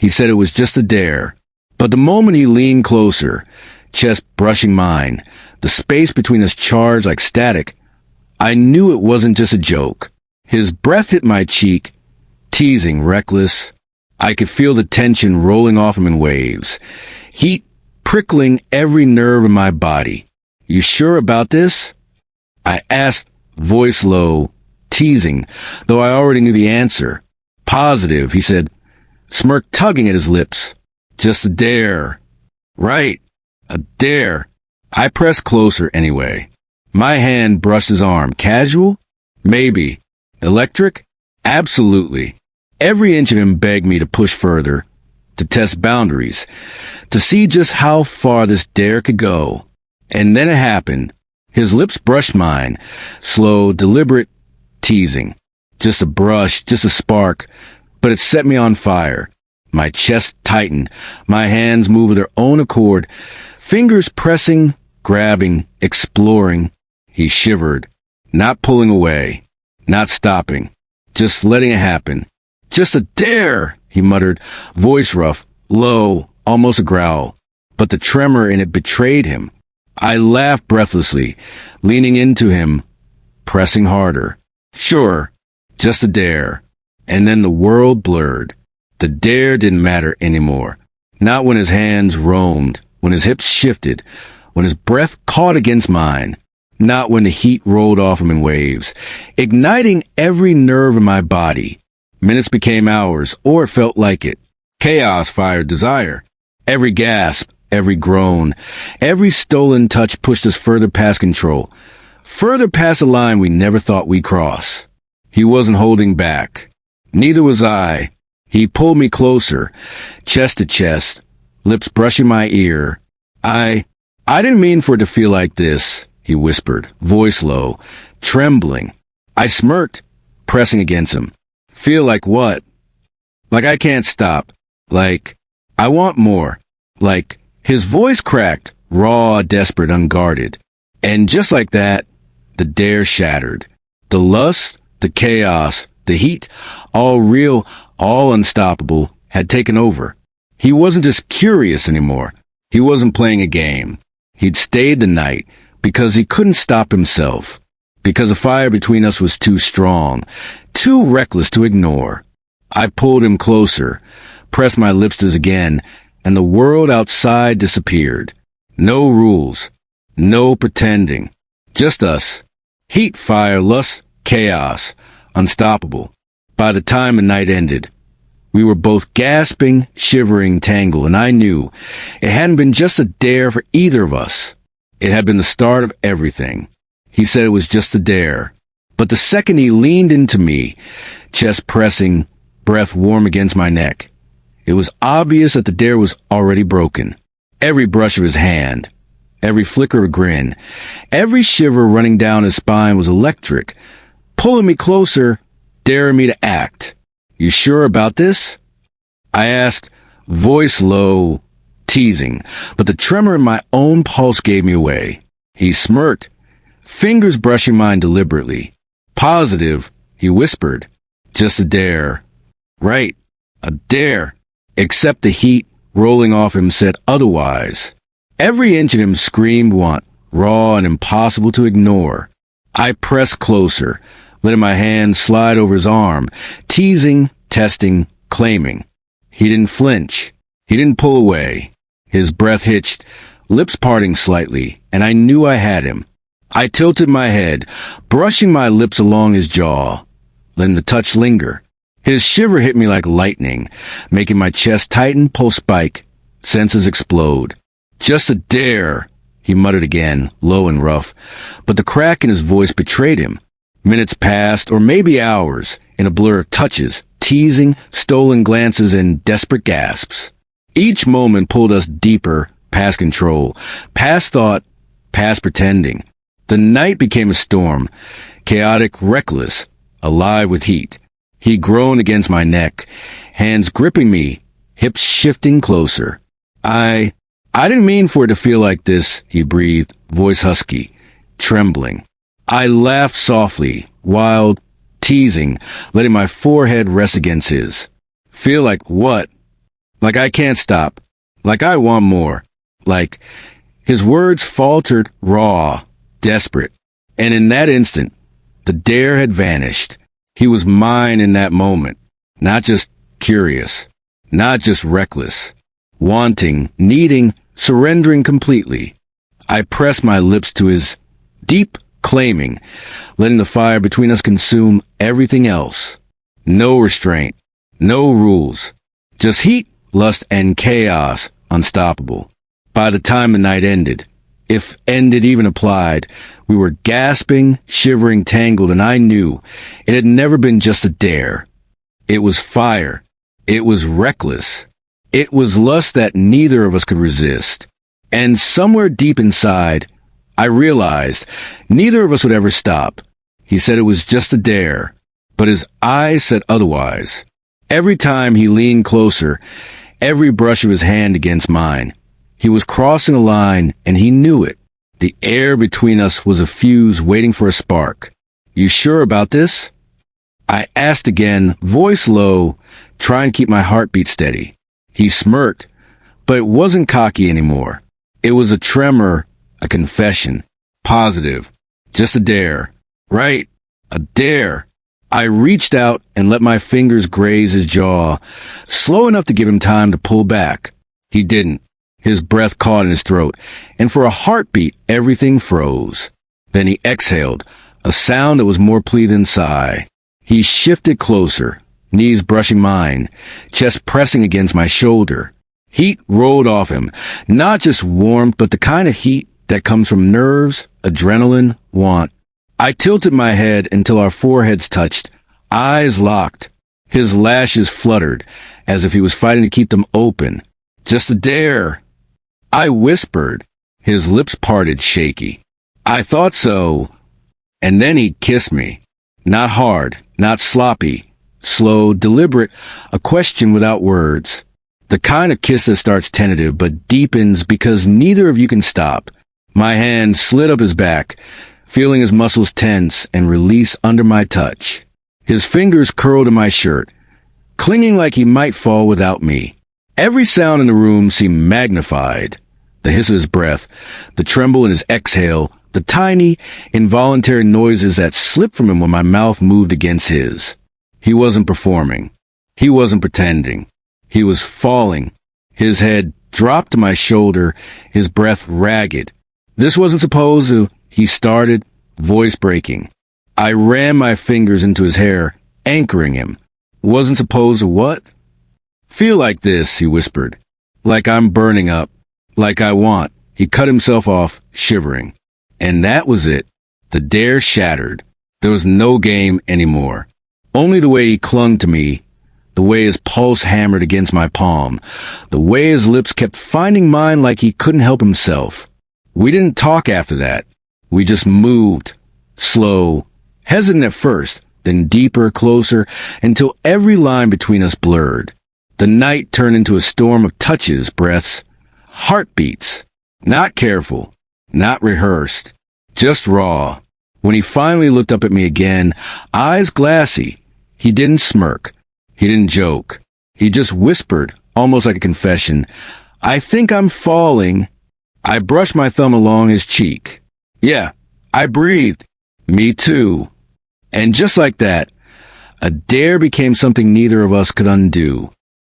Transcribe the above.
He said it was just a dare. But the moment he leaned closer, chest brushing mine, the space between us charged like static, I knew it wasn't just a joke. His breath hit my cheek, teasing, reckless. I could feel the tension rolling off him in waves, heat prickling every nerve in my body. "You sure about this?" I asked, voice low, teasing, though I already knew the answer. "Positive," he said, smirk tugging at his lips. "Just a dare." "Right, a dare." I pressed closer anyway. My hand brushed his arm. Casual? Maybe. Electric? Absolutely. Every inch of him begged me to push further, to test boundaries, to see just how far this dare could go. And then it happened. His lips brushed mine, slow, deliberate, teasing. Just a brush, just a spark, but it set me on fire. My chest tightened, my hands moved of their own accord, fingers pressing, grabbing, exploring. He shivered, not pulling away, not stopping, just letting it happen. "Just a dare," he muttered, voice rough, low, almost a growl. But the tremor in it betrayed him. I laughed breathlessly, leaning into him, pressing harder. Sure, just a dare. And then the world blurred. The dare didn't matter anymore. Not when his hands roamed, when his hips shifted, when his breath caught against mine. Not when the heat rolled off him in waves, igniting every nerve in my body. Minutes became hours, or it felt like it. Chaos fired desire. Every gasp, every groan, every stolen touch pushed us further past control, further past a line we never thought we'd cross. He wasn't holding back. Neither was I. He pulled me closer, chest to chest, lips brushing my ear. I didn't mean for it to feel like this, he whispered, voice low, trembling. I smirked, pressing against him. Feel like what? Like I can't stop. Like, I want more. Like, his voice cracked, raw, desperate, unguarded. And just like that, the dare shattered. The lust, the chaos, the heat, all real, all unstoppable, had taken over. He wasn't just curious anymore. He wasn't playing a game. He'd stayed the night because he couldn't stop himself. Because the fire between us was too strong, too reckless to ignore. I pulled him closer, pressed my lips to his again, and the world outside disappeared. No rules, no pretending, just us. Heat, fire, lust, chaos, unstoppable. By the time the night ended, we were both gasping, shivering, tangled, and I knew it hadn't been just a dare for either of us. It had been the start of everything. He said it was just a dare. But the second he leaned into me, chest pressing, breath warm against my neck, it was obvious that the dare was already broken. Every brush of his hand, every flicker of a grin, every shiver running down his spine was electric, pulling me closer, daring me to act. "You sure about this?" I asked, voice low, teasing, but the tremor in my own pulse gave me away. He smirked, fingers brushing mine deliberately. "Positive," he whispered. "Just a dare." "Right, a dare." Except the heat rolling off him said otherwise. Every inch of him screamed want, raw and impossible to ignore. I pressed closer, letting my hand slide over his arm, teasing, testing, claiming. He didn't flinch. He didn't pull away. His breath hitched, lips parting slightly, and I knew I had him. I tilted my head, brushing my lips along his jaw, letting the touch linger. His shiver hit me like lightning, making my chest tighten, pulse spike, senses explode. "Just a dare," he muttered again, low and rough, but the crack in his voice betrayed him. Minutes passed, or maybe hours, in a blur of touches, teasing, stolen glances, and desperate gasps. Each moment pulled us deeper, past control, past thought, past pretending. The night became a storm, chaotic, reckless, alive with heat. He groaned against my neck, hands gripping me, hips shifting closer. I didn't mean for it to feel like this, he breathed, voice husky, trembling. I laughed softly, wild, teasing, letting my forehead rest against his. "Feel like what?" Like I can't stop. Like I want more. Like his words faltered, raw, desperate. And in that instant, the dare had vanished. He was mine in that moment. Not just curious. Not just reckless. Wanting, needing, surrendering completely. I pressed my lips to his, deep claiming, letting the fire between us consume everything else. No restraint. No rules. Just heat, lust, and chaos, unstoppable. By the time the night ended, if ended even applied, we were gasping, shivering, tangled, and I knew it had never been just a dare. It was fire. It was reckless. It was lust that neither of us could resist. And somewhere deep inside, I realized neither of us would ever stop. He said it was just a dare, but his eyes said otherwise. Every time he leaned closer, every brush of his hand against mine, he was crossing a line, and he knew it. The air between us was a fuse waiting for a spark. You sure about this? I asked again, voice low, trying to keep my heartbeat steady. He smirked, but it wasn't cocky anymore. It was a tremor, a confession. Positive. Just a dare. Right? A dare. I reached out and let my fingers graze his jaw, slow enough to give him time to pull back. He didn't. His breath caught in his throat, and for a heartbeat, everything froze. Then he exhaled, a sound that was more plea than sigh. He shifted closer, knees brushing mine, chest pressing against my shoulder. Heat rolled off him, not just warmth, but the kind of heat that comes from nerves, adrenaline, want. I tilted my head until our foreheads touched, eyes locked. His lashes fluttered, as if he was fighting to keep them open. Just a dare. I whispered. His lips parted, shaky. I thought so. And then he kissed me. Not hard, not sloppy. Slow, deliberate, a question without words. The kind of kiss that starts tentative but deepens because neither of you can stop. My hand slid up his back, feeling his muscles tense and release under my touch. His fingers curled in my shirt, clinging like he might fall without me. Every sound in the room seemed magnified. The hiss of his breath, the tremble in his exhale, the tiny, involuntary noises that slipped from him when my mouth moved against his. He wasn't performing. He wasn't pretending. He was falling. His head dropped to my shoulder, his breath ragged. This wasn't supposed to, he started, voice breaking. I ran my fingers into his hair, anchoring him. Wasn't supposed to what? Feel like this, he whispered. Like I'm burning up. Like I want. He cut himself off, shivering. And that was it. The dare shattered. There was no game anymore. Only the way he clung to me, the way his pulse hammered against my palm, the way his lips kept finding mine like he couldn't help himself. We didn't talk after that. We just moved. Slow, hesitant at first, then deeper, closer, until every line between us blurred. The night turned into a storm of touches, breaths, heartbeats. Not careful, not rehearsed, just raw. When he finally looked up at me again, eyes glassy, he didn't smirk. He didn't joke. He just whispered, almost like a confession, I think I'm falling. I brushed my thumb along his cheek. Yeah, I breathed. Me too. And just like that, a dare became something neither of us could undo.